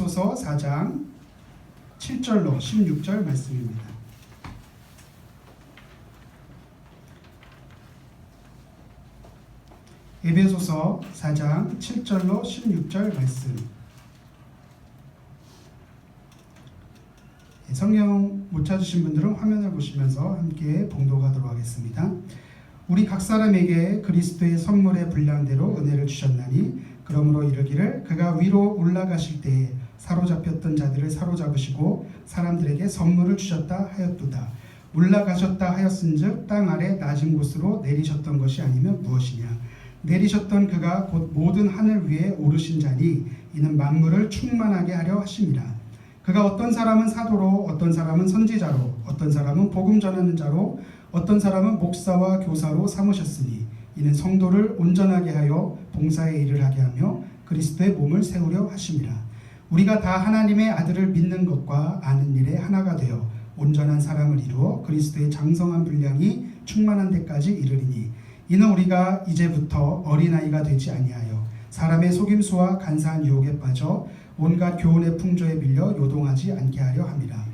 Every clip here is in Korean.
에베소서 4장 7절로 16절 말씀입니다. 에베소서 4장 7절로 16절 말씀. 성경 못 찾으신 분들은 화면을 보시면서 함께 봉독하도록 하겠습니다. 우리 각 사람에게 그리스도의 선물의 분량대로 은혜를 주셨나니 그러므로 이르기를 그가 위로 올라가실 때에 사로잡혔던 자들을 사로잡으시고 사람들에게 선물을 주셨다 하였도다. 올라가셨다 하였은즉 땅 아래 낮은 곳으로 내리셨던 것이 아니면 무엇이냐. 내리셨던 그가 곧 모든 하늘 위에 오르신 자니 이는 만물을 충만하게 하려 하심이라. 그가 어떤 사람은 사도로, 어떤 사람은 선지자로, 어떤 사람은 복음 전하는 자로, 어떤 사람은 목사와 교사로 삼으셨으니 이는 성도를 온전하게 하여 봉사의 일을 하게 하며 그리스도의 몸을 세우려 하심이라. 우리가 다 하나님의 아들을 믿는 것과 아는 일에 하나가 되어 온전한 사람을 이루어 그리스도의 장성한 분량이 충만한 데까지 이르리니 이는 우리가 이제부터 어린아이가 되지 아니하여 사람의 속임수와 간사한 유혹에 빠져 온갖 교훈의 풍조에 밀려 요동하지 않게 하려 함이라.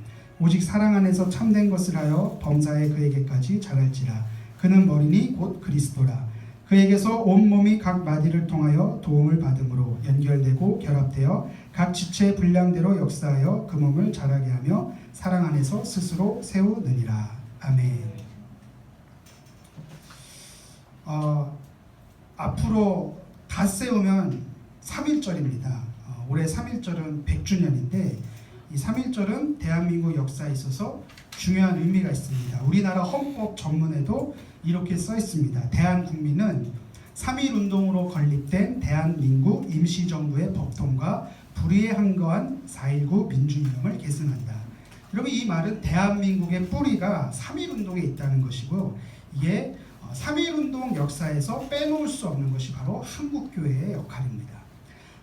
오직 사랑 안에서 참된 것을 하여 범사에 그에게까지 자랄지라. 그는 머리니 곧 그리스도라. 그에게서 온몸이 각 마디를 통하여 도움을 받음으로 연결되고 결합되어 각 지체의 분량대로 역사하여 그 몸을 자라게 하며 사랑 안에서 스스로 세우느니라. 아멘. 앞으로 다 세우면 3.1절입니다. 올해 3.1절은 100주년인데 이 3.1절은 대한민국 역사에 있어서 중요한 의미가 있습니다. 우리나라 헌법 전문에도 이렇게 써 있습니다. 대한국민은 3.1운동으로 건립된 대한민국 임시정부의 법통과 불의에 항거한 4.19 민주이념을 계승한다. 여러분, 이 말은 대한민국의 뿌리가 3.1운동에 있다는 것이고 이게 3.1운동 역사에서 빼놓을 수 없는 것이 바로 한국교회의 역할입니다.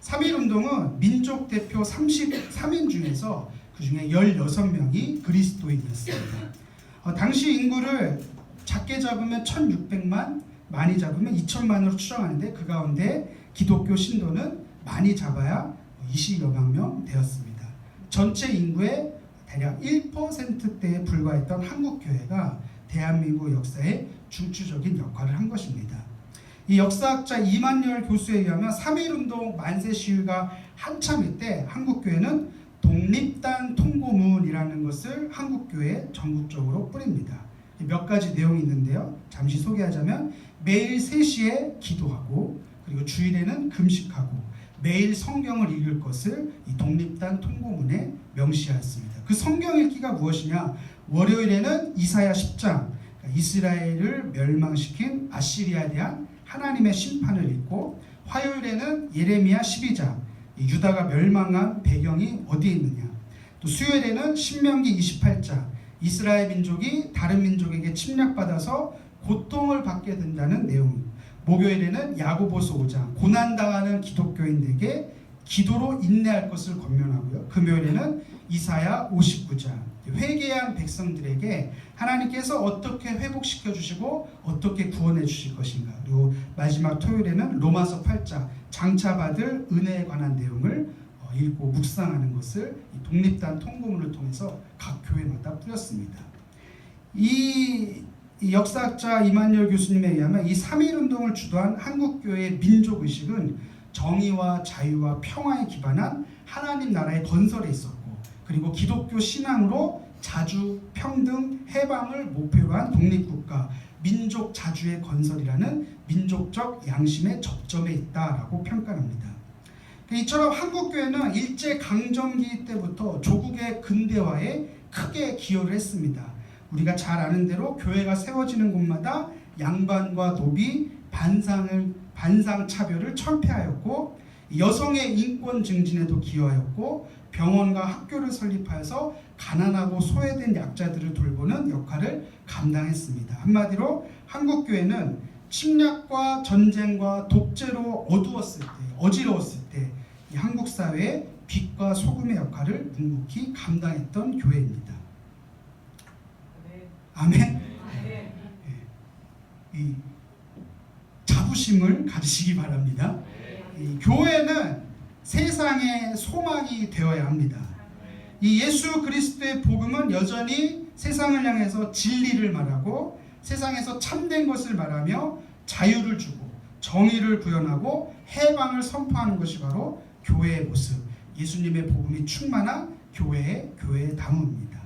3.1운동은 민족 대표 33인 중에서 그 중에 16명이 그리스도인이었습니다. 당시 인구를 작게 잡으면 1600만, 많이 잡으면 2000만으로 추정하는데 그 가운데 기독교 신도는 많이 잡아야 20여만 명 되었습니다. 전체 인구의 대략 1%대에 불과했던 한국교회가 대한민국 역사에 중추적인 역할을 한 것입니다. 이 역사학자 이만열 교수에 의하면 3.1운동 만세 시위가 한참일 때 한국교회는 독립단 통고문이라는 것을 한국교회에 전국적으로 뿌립니다. 몇 가지 내용이 있는데요. 잠시 소개하자면 매일 3시에 기도하고 그리고 주일에는 금식하고 매일 성경을 읽을 것을 이 독립단 통고문에 명시하였습니다. 그 성경 읽기가 무엇이냐? 월요일에는 이사야 10장, 이스라엘을 멸망시킨 아시리아에 대한 하나님의 심판을 읽고 화요일에는 예레미야 12장, 유다가 멸망한 배경이 어디에 있느냐. 또 수요일에는 신명기 28장, 이스라엘 민족이 다른 민족에게 침략받아서 고통을 받게 된다는 내용. 목요일에는 야고보서 5장, 고난당하는 기독교인들에게 기도로 인내할 것을 권면하고요. 금요일에는 이사야 59장, 회개한 백성들에게 하나님께서 어떻게 회복시켜 주시고 어떻게 구원해 주실 것인가. 그리고 마지막 토요일에는 로마서 8장, 장차받을 은혜에 관한 내용을 읽고 묵상하는 것을 독립단 통고문을 통해서 각 교회마다 뿌렸습니다. 이 역사학자 이만열 교수님에 의하면 이 3.1운동을 주도한 한국교회의 민족의식은 정의와 자유와 평화에 기반한 하나님 나라의 건설에 있었고 그리고 기독교 신앙으로 자주, 평등, 해방을 목표로 한 독립국가, 민족 자주의 건설이라는 민족적 양심의 접점에 있다라고 평가합니다. 이처럼 한국교회는 일제강점기 때부터 조국의 근대화에 크게 기여를 했습니다. 우리가 잘 아는 대로 교회가 세워지는 곳마다 양반과 노비, 반상차별을 철폐하였고 여성의 인권 증진에도 기여하였고 병원과 학교를 설립하여서 가난하고 소외된 약자들을 돌보는 역할을 감당했습니다. 한마디로 한국교회는 침략과 전쟁과 독재로 어지러웠을 때 이 한국 사회의 빛과 소금의 역할을 묵묵히 감당했던 교회입니다. 아멘. 이 자부심을 가지시기 바랍니다. 이 교회는 세상의 소망이 되어야 합니다. 이 예수 그리스도의 복음은 여전히 세상을 향해서 진리를 말하고 세상에서 참된 것을 말하며 자유를 주고 정의를 구현하고 해방을 선포하는 것이 바로 교회의 모습, 예수님의 복음이 충만한 교회의 담음입니다.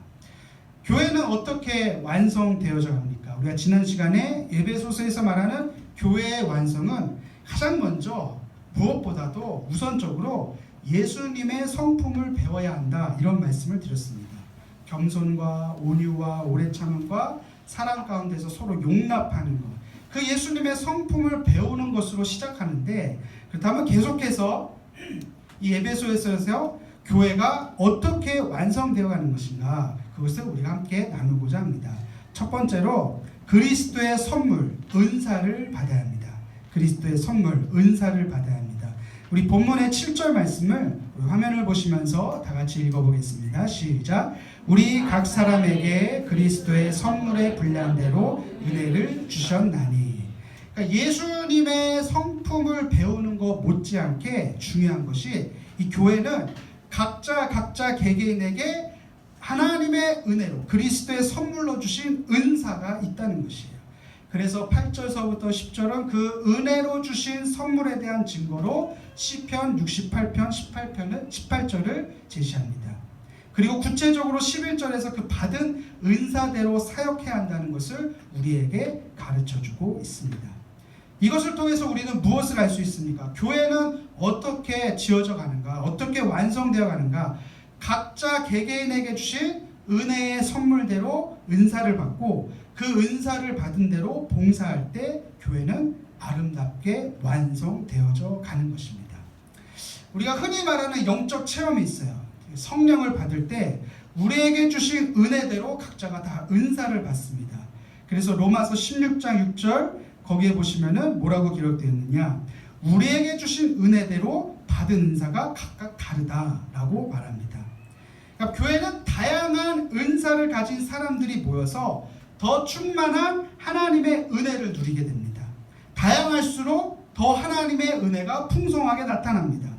교회는 어떻게 완성되어져 갑니까? 우리가 지난 시간에 에베소서에서 말하는 교회의 완성은 가장 먼저 무엇보다도 우선적으로 예수님의 성품을 배워야 한다, 이런 말씀을 드렸습니다. 겸손과 온유와 오래 참음과 사랑 가운데서 서로 용납하는 것, 그 예수님의 성품을 배우는 것으로 시작하는데, 그렇다면 계속해서 이 에베소에서 교회가 어떻게 완성되어 가는 것인가, 그것을 우리가 함께 나누고자 합니다. 첫 번째로 그리스도의 선물, 은사를 받아야 합니다. 그리스도의 선물, 은사를 받아야 합니다. 우리 본문의 7절 말씀을 우리 화면을 보시면서 다 같이 읽어보겠습니다. 시작. 우리 각 사람에게 그리스도의 선물에 분량한 대로 은혜를 주셨나니. 그러니까 예수님의 성품을 배우는 것 못지않게 중요한 것이, 이 교회는 각자 개개인에게 하나님의 은혜로 그리스도의 선물로 주신 은사가 있다는 것이에요. 그래서 8절서부터 10절은 그 은혜로 주신 선물에 대한 증거로 시편 68편 18절을 제시합니다. 그리고 구체적으로 11절에서 그 받은 은사대로 사역해야 한다는 것을 우리에게 가르쳐주고 있습니다. 이것을 통해서 우리는 무엇을 알 수 있습니까? 교회는 어떻게 지어져 가는가, 어떻게 완성되어 가는가, 각자 개개인에게 주신 은혜의 선물대로 은사를 받고 그 은사를 받은 대로 봉사할 때 교회는 아름답게 완성되어져 가는 것입니다. 우리가 흔히 말하는 영적 체험이 있어요. 성령을 받을 때 우리에게 주신 은혜대로 각자가 다 은사를 받습니다. 그래서 로마서 16장 6절 거기에 보시면은 뭐라고 기록되어 있느냐, 우리에게 주신 은혜대로 받은 은사가 각각 다르다라고 말합니다. 그러니까 교회는 다양한 은사를 가진 사람들이 모여서 더 충만한 하나님의 은혜를 누리게 됩니다. 다양할수록 더 하나님의 은혜가 풍성하게 나타납니다.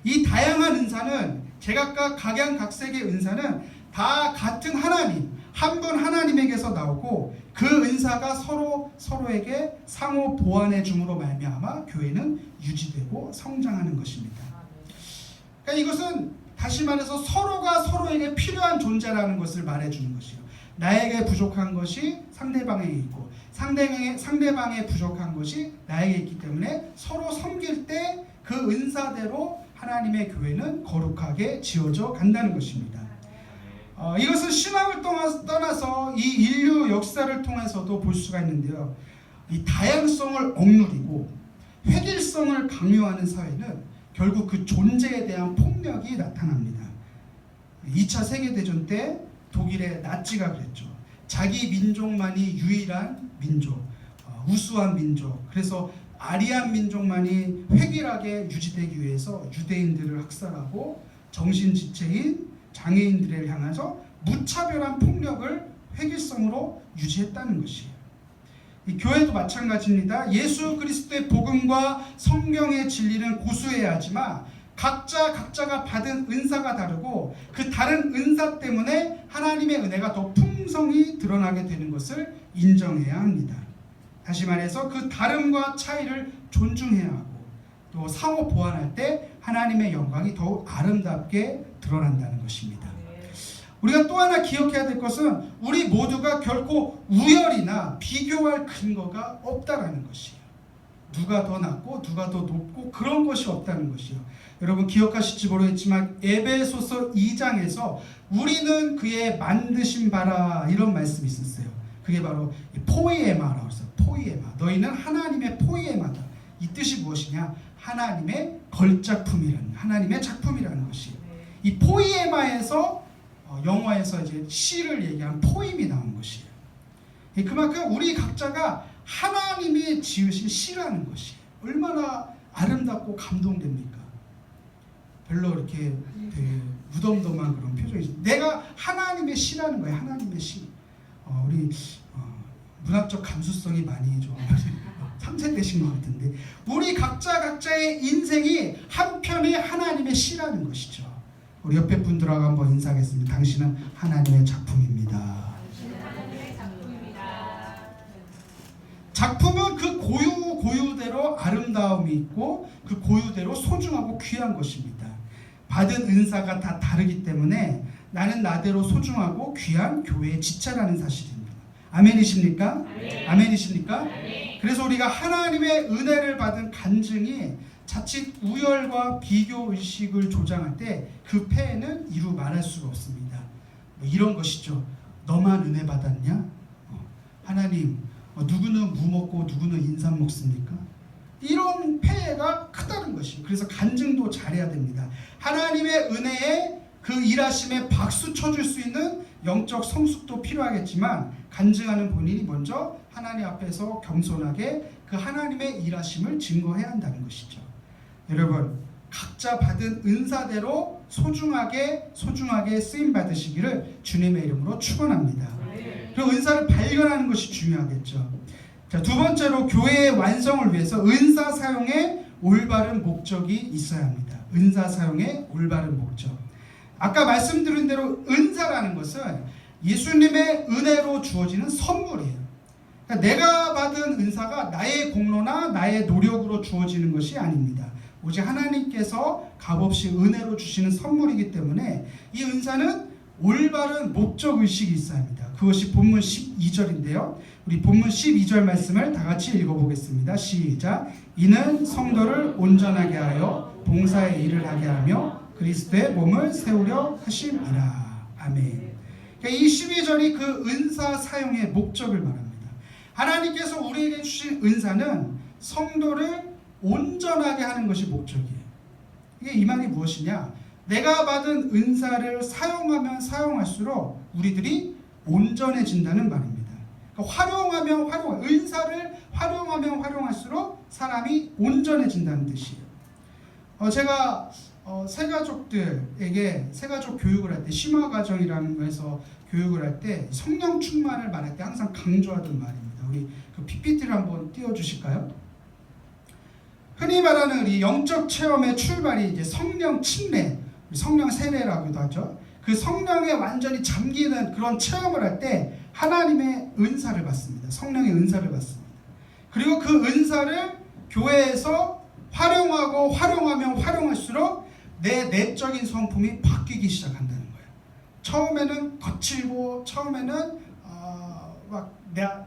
이 다양한 은사는 제각각 각양각색의 은사는 다 같은 하나님, 한 분 하나님에게서 나오고 그 은사가 서로에게 상호 보완해 줌으로 말미암아 교회는 유지되고 성장하는 것입니다. 그러니까 이것은 다시 말해서 서로가 서로에게 필요한 존재라는 것을 말해주는 것이요. 나에게 부족한 것이 상대방에게 있고 상대방의 부족한 것이 나에게 있기 때문에 서로 섬길 때 그 은사대로 하나님의 교회는 거룩하게 지어져 간다는 것입니다. 이것은 신앙을 떠나서 이 인류 역사를 통해서도 볼 수가 있는데요. 이 다양성을 억누르고 획일성을 강요하는 사회는 결국 그 존재에 대한 폭력이 나타납니다. 2차 세계대전 때 독일의 나치가 그랬죠. 자기 민족만이 유일한 민족, 우수한 민족, 그래서 아리안 민족만이 획일하게 유지되기 위해서 유대인들을 학살하고 정신지체인 장애인들을 향해서 무차별한 폭력을 획일성으로 유지했다는 것이에요. 이 교회도 마찬가지입니다. 예수 그리스도의 복음과 성경의 진리는 고수해야 하지만 각자가 받은 은사가 다르고 그 다른 은사 때문에 하나님의 은혜가 더 풍성히 드러나게 되는 것을 인정해야 합니다. 다시 말해서 그 다름과 차이를 존중해야 하고 또 상호 보완할 때 하나님의 영광이 더욱 아름답게 드러난다는 것입니다. 우리가 또 하나 기억해야 될 것은 우리 모두가 결코 우열이나 비교할 근거가 없다라는 것이에요. 누가 더 낫고 누가 더 높고 그런 것이 없다는 것이요. 여러분 기억하실지 모르겠지만 에베소서 2장에서 우리는 그의 만드신 바라 이런 말씀이 있었어요. 그게 바로 포이에마라고 했어요. 포이에마. 너희는 하나님의 포이에마다. 이 뜻이 무엇이냐? 하나님의 걸작품이라는, 하나님의 작품이라는 것이에요. 이 포이에마에서 영어에서 이제 시를 얘기한 포임이 나온 것이에요. 그만큼 우리 각자가 하나님이 지으신 시라는 것이에요. 얼마나 아름답고 감동됩니까? 별로 이렇게 되게 무덤덤한 그런 표정이죠. 내가 하나님의 시라는 거예요. 하나님의 시. 우리 문학적 감수성이 많이 좀 탐색되신 것 같은데, 우리 각자의 인생이 한편의 하나님의 시라는 것이죠. 우리 옆에 분들하고 한번 인사하겠습니다. 당신은 하나님의 작품입니다. 작품은 그 고유대로 아름다움이 있고 그 고유대로 소중하고 귀한 것입니다. 받은 은사가 다 다르기 때문에 나는 나대로 소중하고 귀한 교회의 지체라는 사실입니다. 아멘이십니까? 아멘이십니까? 그래서 우리가 하나님의 은혜를 받은 간증이 자칫 우열과 비교 의식을 조장할 때 그 폐해는 이루 말할 수가 없습니다. 뭐 이런 것이죠. 너만 은혜 받았냐? 하나님, 누구는 무 먹고 누구는 인삼 먹습니까? 이런 폐해가 크다는 것이에요. 그래서 간증도 잘해야 됩니다. 하나님의 은혜에 그 일하심에 박수 쳐줄 수 있는 영적 성숙도 필요하겠지만, 간증하는 본인이 먼저 하나님 앞에서 겸손하게 그 하나님의 일하심을 증거해야 한다는 것이죠. 여러분, 각자 받은 은사대로 소중하게 쓰임 받으시기를 주님의 이름으로 축원합니다. 그리고 은사를 발견하는 것이 중요하겠죠. 자, 두 번째로 교회의 완성을 위해서 은사 사용에 올바른 목적이 있어야 합니다. 은사 사용에 올바른 목적. 아까 말씀드린 대로 은사라는 것은 예수님의 은혜로 주어지는 선물이에요. 그러니까 내가 받은 은사가 나의 공로나 나의 노력으로 주어지는 것이 아닙니다. 오직 하나님께서 값없이 은혜로 주시는 선물이기 때문에 이 은사는 올바른 목적의식이 있어야 합니다. 그것이 본문 12절인데요. 우리 본문 12절 말씀을 다 같이 읽어보겠습니다. 시작. 이는 성도를 온전하게 하여 봉사의 일을 하게 하며 그리스도의 몸을 세우려 하심이라. 아멘. 그러니까 이 12절이 그 은사 사용의 목적을 말합니다. 하나님께서 우리에게 주신 은사는 성도를 온전하게 하는 것이 목적이에요. 이게 이 말이 무엇이냐? 내가 받은 은사를 사용하면 사용할수록 우리들이 온전해진다는 말입니다. 그러니까 은사를 활용하면 활용할수록 사람이 온전해진다는 뜻이에요. 제가 새가족들에게 새가족 교육을 할 때, 심화과정이라는 거에서 교육을 할 때 성령 충만을 말할 때 항상 강조하던 말입니다. 우리 그 PPT를 한번 띄워주실까요? 흔히 말하는 우리 영적 체험의 출발이 이제 성령 침례, 성령 세례라고도 하죠. 그 성령에 완전히 잠기는 그런 체험을 할 때 하나님의 은사를 받습니다. 성령의 은사를 받습니다. 그리고 그 은사를 교회에서 활용하면 활용할수록 내 내적인 성품이 바뀌기 시작한다는 거예요. 처음에는 거칠고 처음에는 막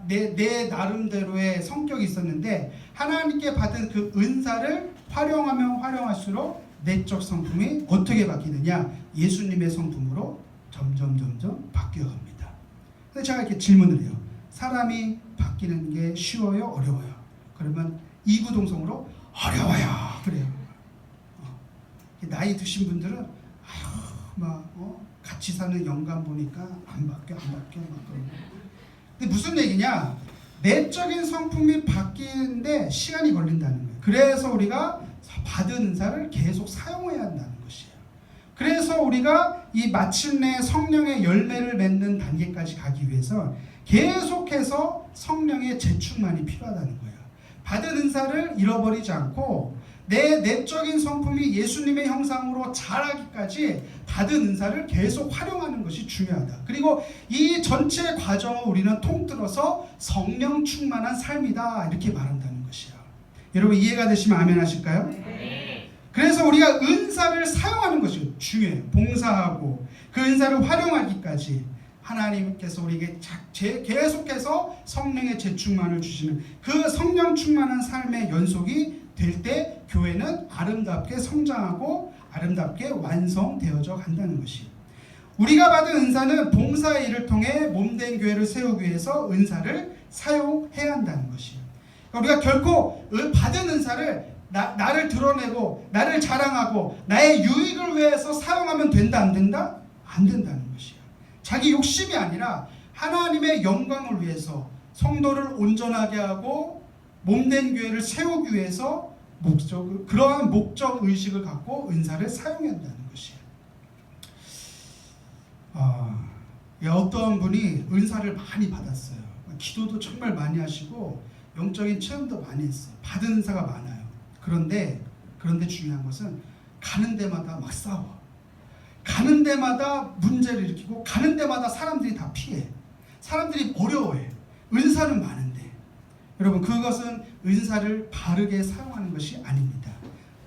내 나름대로의 성격이 있었는데 하나님께 받은 그 은사를 활용하면 활용할수록 내적 성품이 어떻게 바뀌느냐? 예수님의 성품으로 점점 바뀌어갑니다. 근데 제가 이렇게 질문을 해요. 사람이 바뀌는 게 쉬워요? 어려워요? 그러면 이구동성으로 어려워요. 그래요. 나이 드신 분들은 같이 사는 영감 보니까 안 바뀌어 막 그러고. 근데 무슨 얘기냐? 내적인 성품이 바뀌는데 시간이 걸린다는 거예요. 그래서 우리가 받은 은사를 계속 사용해야 한다는 것이에요. 그래서 우리가 이 마침내 성령의 열매를 맺는 단계까지 가기 위해서 계속해서 성령의 재충만이 필요하다는 거예요. 받은 은사를 잃어버리지 않고 내 내적인 성품이 예수님의 형상으로 자라기까지 받은 은사를 계속 활용하는 것이 중요하다. 그리고 이 전체 과정을 우리는 통틀어서 성령 충만한 삶이다, 이렇게 말한다는 것이야. 여러분 이해가 되시면 아멘 하실까요? 네. 그래서 우리가 은사를 사용하는 것이 중요해요. 봉사하고 그 은사를 활용하기까지 하나님께서 우리에게 계속해서 성령의 재충만을 주시는 그 성령 충만한 삶의 연속이 될 때 교회는 아름답게 성장하고 아름답게 완성되어져 간다는 것이에요. 우리가 받은 은사는 봉사의 일을 통해 몸된 교회를 세우기 위해서 은사를 사용해야 한다는 것이에요. 우리가 결코 받은 은사를 나를 드러내고 나를 자랑하고 나의 유익을 위해서 사용하면 된다 안 된다? 안 된다는 것이에요. 자기 욕심이 아니라 하나님의 영광을 위해서 성도를 온전하게 하고 몸된 교회를 세우기 위해서 그러한 목적 의식을 갖고 은사를 사용해야 한다는 것이에요. 어떤 분이 은사를 많이 받았어요. 기도도 정말 많이 하시고 영적인 체험도 많이 했어요. 받은 은사가 많아요. 그런데 중요한 것은 가는 데마다 막 싸워. 가는 데마다 문제를 일으키고 가는 데마다 사람들이 다 피해. 사람들이 어려워해. 은사는 많은데 여러분, 그것은 은사를 바르게 사용하는 것이 아닙니다.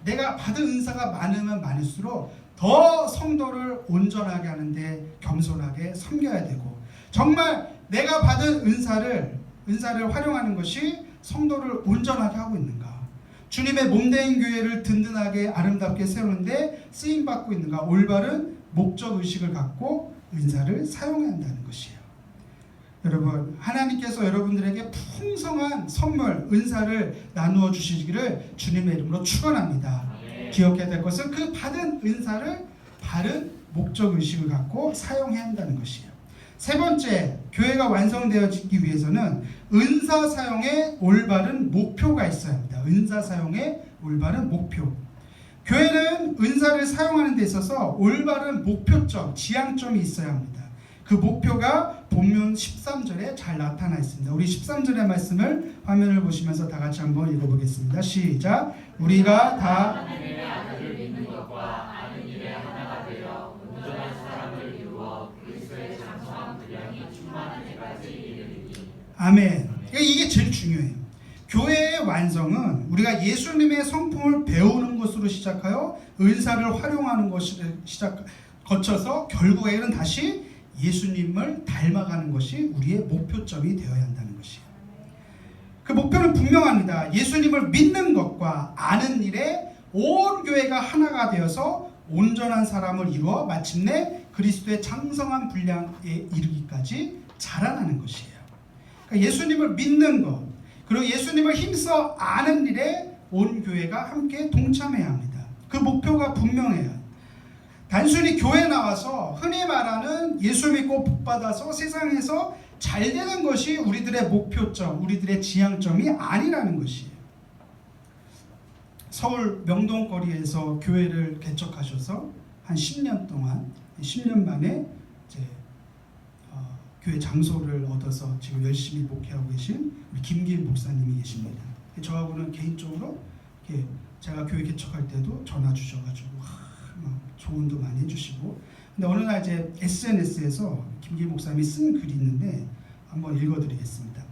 내가 받은 은사가 많으면 많을수록 더 성도를 온전하게 하는데 겸손하게 섬겨야 되고, 정말 내가 받은 은사를 활용하는 것이 성도를 온전하게 하고 있는가, 주님의 몸된 교회를 든든하게 아름답게 세우는데 쓰임받고 있는가, 올바른 목적의식을 갖고 은사를 사용해야 한다는 것이에요. 여러분, 하나님께서 여러분들에게 풍성한 선물, 은사를 나누어 주시기를 주님의 이름으로 축원합니다. 기억해야 될 것은 그 받은 은사를 바른 목적의식을 갖고 사용해야 한다는 것이에요. 세 번째, 교회가 완성되어지기 위해서는 은사 사용에 올바른 목표가 있어야 합니다. 은사 사용에 올바른 목표. 교회는 은사를 사용하는 데 있어서 올바른 목표점, 지향점이 있어야 합니다. 그 목표가 본문 13절에 잘 나타나 있습니다. 우리 13절의 말씀을 화면을 보시면서 다 같이 한번 읽어보겠습니다. 시작. 우리가 다 하나님의 아들을 믿는 것과 아는 일에 하나가 되어 온전한 사람을 이루어 그리스도의 장성한 분량이 충만한 데까지 이르리니. 아멘. 이게 제일 중요해요. 교회의 완성은 우리가 예수님의 성품을 배우는 것으로 시작하여 은사를 활용하는 것을 거쳐서 결국에는 다시 예수님을 닮아가는 것이 우리의 목표점이 되어야 한다는 것이에요. 그 목표는 분명합니다. 예수님을 믿는 것과 아는 일에 온 교회가 하나가 되어서 온전한 사람을 이루어 마침내 그리스도의 장성한 분량에 이르기까지 자라나는 것이에요. 그러니까 예수님을 믿는 것, 그리고 예수님을 힘써 아는 일에 온 교회가 함께 동참해야 합니다. 그 목표가 분명해요. 단순히 교회 나와서 흔히 말하는 예수 믿고 복받아서 세상에서 잘 되는 것이 우리들의 목표점, 우리들의 지향점이 아니라는 것이에요. 서울 명동거리에서 교회를 개척하셔서 한 10년 동안, 10년 만에 이제 교회 장소를 얻어서 지금 열심히 목회하고 계신 우리 김기일 목사님이 계십니다. 저하고는 개인적으로 이렇게 제가 교회 개척할 때도 전화 주셔가지고 조언도 많이 해주시고, 근데 어느 날 이제 SNS에서 김기일 목사님이 쓴 글이 있는데 한번 읽어드리겠습니다.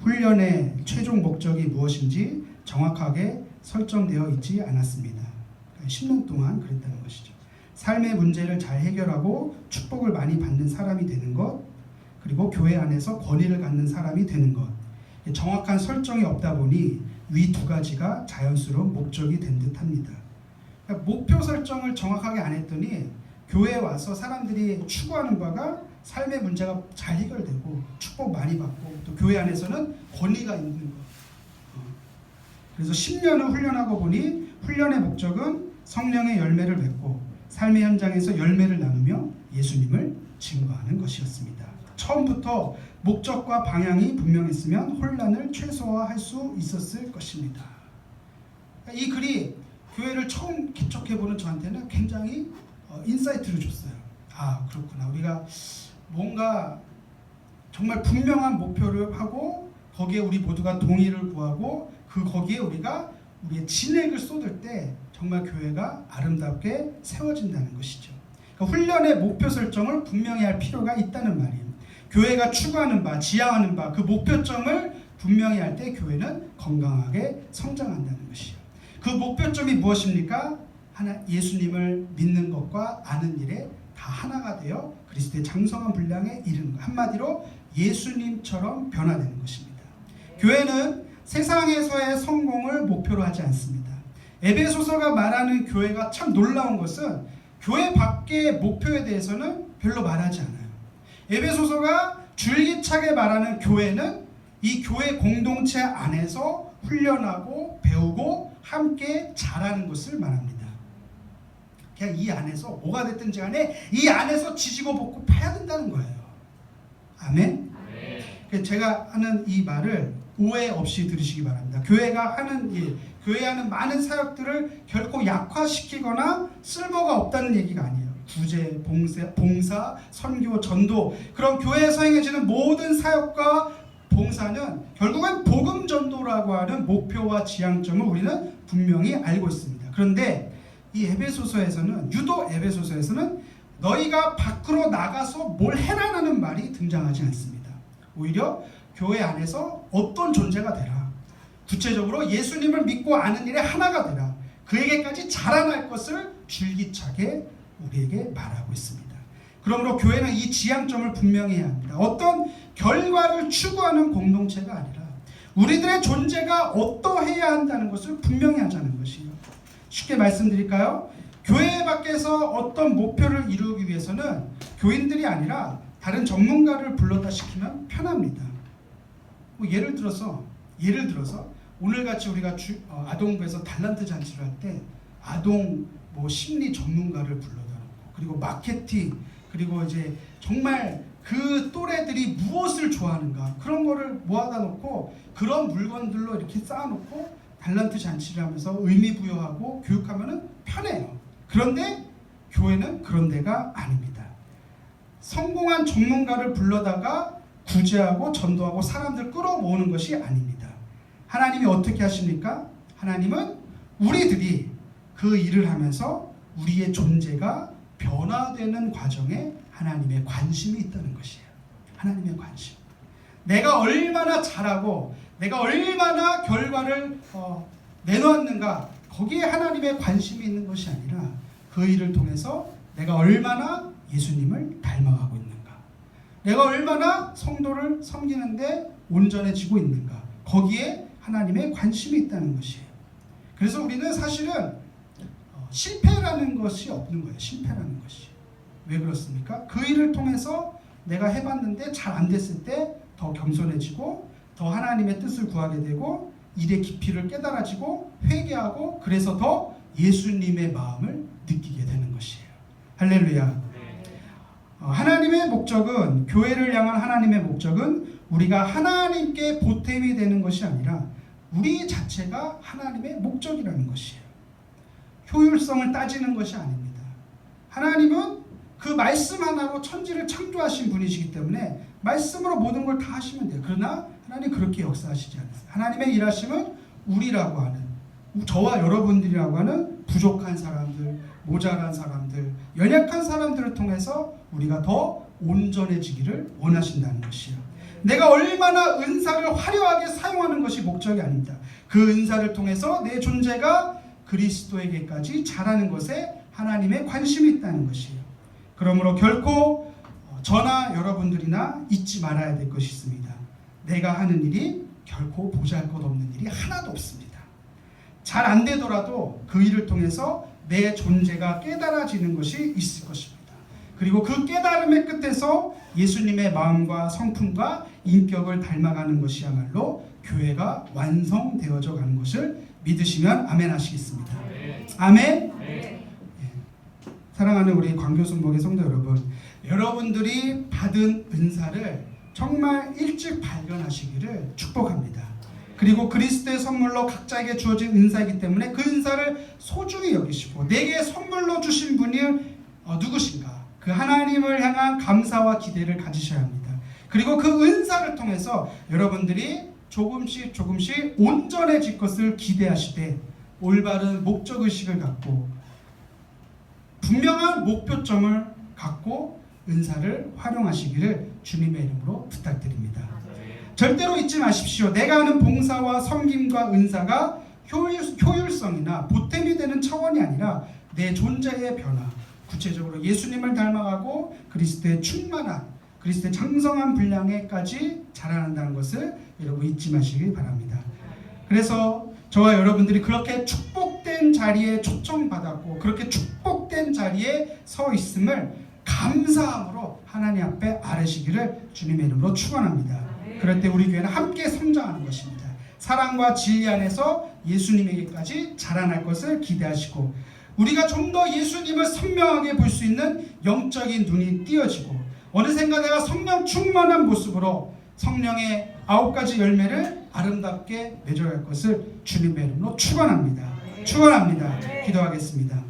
훈련의 최종 목적이 무엇인지 정확하게 설정되어 있지 않았습니다. 10년 동안 그랬다는 것이죠. 삶의 문제를 잘 해결하고 축복을 많이 받는 사람이 되는 것, 그리고 교회 안에서 권위를 갖는 사람이 되는 것, 정확한 설정이 없다 보니 위 두 가지가 자연스러운 목적이 된 듯합니다. 목표 설정을 정확하게 안 했더니 교회에 와서 사람들이 추구하는 바가 삶의 문제가 잘 해결되고 축복 많이 받고 또 교회 안에서는 권위가 있는 것. 그래서 10년을 훈련하고 보니 훈련의 목적은 성령의 열매를 맺고 삶의 현장에서 열매를 나누며 예수님을 증거하는 것이었습니다. 처음부터 목적과 방향이 분명했으면 혼란을 최소화할 수 있었을 것입니다. 이 글이 교회를 처음 개척해보는 저한테는 굉장히 인사이트를 줬어요. 아, 그렇구나. 우리가 뭔가 정말 분명한 목표를 하고 거기에 우리 모두가 동의를 구하고 거기에 우리가 우리의 진액을 쏟을 때 정말 교회가 아름답게 세워진다는 것이죠. 그러니까 훈련의 목표 설정을 분명히 할 필요가 있다는 말이에요. 교회가 추구하는 바, 지향하는 바, 그 목표점을 분명히 할 때 교회는 건강하게 성장한다는 것이에요. 그 목표점이 무엇입니까? 예수님을 믿는 것과 아는 일에 다 하나가 되어 그리스도의 장성한 분량에 이르는 것. 한마디로 예수님처럼 변화되는 것입니다. 교회는 세상에서의 성공을 목표로 하지 않습니다. 에베소서가 말하는 교회가 참 놀라운 것은 교회 밖의 목표에 대해서는 별로 말하지 않아요. 에베소서가 줄기차게 말하는 교회는 이 교회 공동체 안에서 훈련하고 배우고 함께 자라는 것을 말합니다. 그냥 이 안에서 뭐가 됐든지 간에 이 안에서 지지고 볶고 파야 된다는 거예요. 아멘? 아멘. 제가 하는 이 말을 오해 없이 들으시기 바랍니다. 교회가 하는 일, 교회 하는 많은 사역들을 결코 약화시키거나 쓸모가 없다는 얘기가 아니에요. 구제, 봉사, 선교, 전도, 그런 교회에서 행해지는 모든 사역과 봉사는 결국은 복음 전도라고 하는 목표와 지향점을 우리는 분명히 알고 있습니다. 그런데 이 에베소서에서는, 유독 에베소서에서는 너희가 밖으로 나가서 뭘 해라라는 말이 등장하지 않습니다. 오히려 교회 안에서 어떤 존재가 되라, 구체적으로 예수님을 믿고 아는 일에 하나가 되라, 그에게까지 자라날 것을 줄기차게 우리에게 말하고 있습니다. 그러므로 교회는 이 지향점을 분명히 해야 합니다. 어떤 결과를 추구하는 공동체가 아니라 우리들의 존재가 어떠해야 한다는 것을 분명히 하자는 것이에요. 쉽게 말씀드릴까요? 교회 밖에서 어떤 목표를 이루기 위해서는 교인들이 아니라 다른 전문가를 불러다 시키면 편합니다. 예를 들어서 오늘같이 우리가 아동부에서 달란트 잔치를 할 때 아동 심리 전문가를 불러다 놓고, 그리고 마케팅, 그리고 이제 정말 그 또래들이 무엇을 좋아하는가 그런 거를 모아다 놓고 그런 물건들로 이렇게 쌓아놓고 달란트 잔치를 하면서 의미 부여하고 교육하면은 편해요. 그런데 교회는 그런 데가 아닙니다. 성공한 전문가를 불러다가 구제하고 전도하고 사람들 끌어모으는 것이 아닙니다. 하나님이 어떻게 하십니까? 하나님은 우리들이 그 일을 하면서 우리의 존재가 변화되는 과정에 하나님의 관심이 있다는 것이에요. 하나님의 관심. 내가 얼마나 잘하고 내가 얼마나 결과를 내놓았는가, 거기에 하나님의 관심이 있는 것이 아니라 그 일을 통해서 내가 얼마나 예수님을 닮아가고 있는가, 내가 얼마나 성도를 섬기는데 온전해지고 있는가, 거기에 하나님의 관심이 있다는 것이에요. 그래서 우리는 사실은 실패라는 것이 없는 거예요. 실패라는 것이. 왜 그렇습니까? 그 일을 통해서 내가 해봤는데 잘 안 됐을 때 더 겸손해지고 더 하나님의 뜻을 구하게 되고 일의 깊이를 깨달아지고 회개하고, 그래서 더 예수님의 마음을 느끼게 되는 것이에요. 할렐루야. 하나님의 목적은, 교회를 향한 하나님의 목적은 우리가 하나님께 보탬이 되는 것이 아니라 우리 자체가 하나님의 목적이라는 것이에요. 효율성을 따지는 것이 아닙니다. 하나님은 그 말씀 하나로 천지를 창조하신 분이시기 때문에 말씀으로 모든 걸 다 하시면 돼요. 그러나 하나님 그렇게 역사하시지 않으세요. 하나님의 일하심은 우리라고 하는, 저와 여러분들이라고 하는 부족한 사람들, 모자란 사람들, 연약한 사람들을 통해서 우리가 더 온전해지기를 원하신다는 것이에요. 내가 얼마나 은사를 화려하게 사용하는 것이 목적이 아닙니다. 그 은사를 통해서 내 존재가 그리스도에게까지 자라는 것에 하나님의 관심이 있다는 것이에요. 그러므로 결코 저나 여러분들이나 잊지 말아야 될 것이 있습니다. 내가 하는 일이 결코 보잘것없는 일이 하나도 없습니다. 잘 안 되더라도 그 일을 통해서 내 존재가 깨달아지는 것이 있을 것입니다. 그리고 그 깨달음의 끝에서 예수님의 마음과 성품과 인격을 닮아가는 것이야말로 교회가 완성되어져 가는 것을 믿으시면 아멘 하시겠습니다. 아멘. 사랑하는 우리 광교순복의 성도 여러분, 여러분들이 받은 은사를 정말 일찍 발견하시기를 축복합니다. 그리고 그리스도의 선물로 각자에게 주어진 은사이기 때문에 그 은사를 소중히 여기시고, 내게 선물로 주신 분이 누구신가, 그 하나님을 향한 감사와 기대를 가지셔야 합니다. 그리고 그 은사를 통해서 여러분들이 조금씩 온전해질 것을 기대하시되 올바른 목적의식을 갖고 분명한 목표점을 갖고 은사를 활용하시기를 주님의 이름으로 부탁드립니다. 절대로 잊지 마십시오. 내가 하는 봉사와 섬김과 은사가 효율성이나 보탬이 되는 차원이 아니라 내 존재의 변화, 구체적으로 예수님을 닮아가고 그리스도의 충만한, 그리스도의 장성한 분량에까지 자라난다는 것을 여러분 잊지 마시기 바랍니다. 그래서 저와 여러분들이 그렇게 축복된 자리에 초청받았고 그렇게 축복된 자리에 서 있음을 감사함으로 하나님 앞에 아뢰시기를 주님의 이름으로 축원합니다. 그럴 때 우리 교회는 함께 성장하는 것입니다. 사랑과 진리 안에서 예수님에게까지 자라날 것을 기대하시고, 우리가 좀 더 예수님을 선명하게 볼 수 있는 영적인 눈이 띄어지고, 어느샌가 내가 성령 충만한 모습으로 성령의 9가지 열매를 아름답게 맺어갈 것을 주님의 이름으로 축원합니다. 축원합니다. 기도하겠습니다.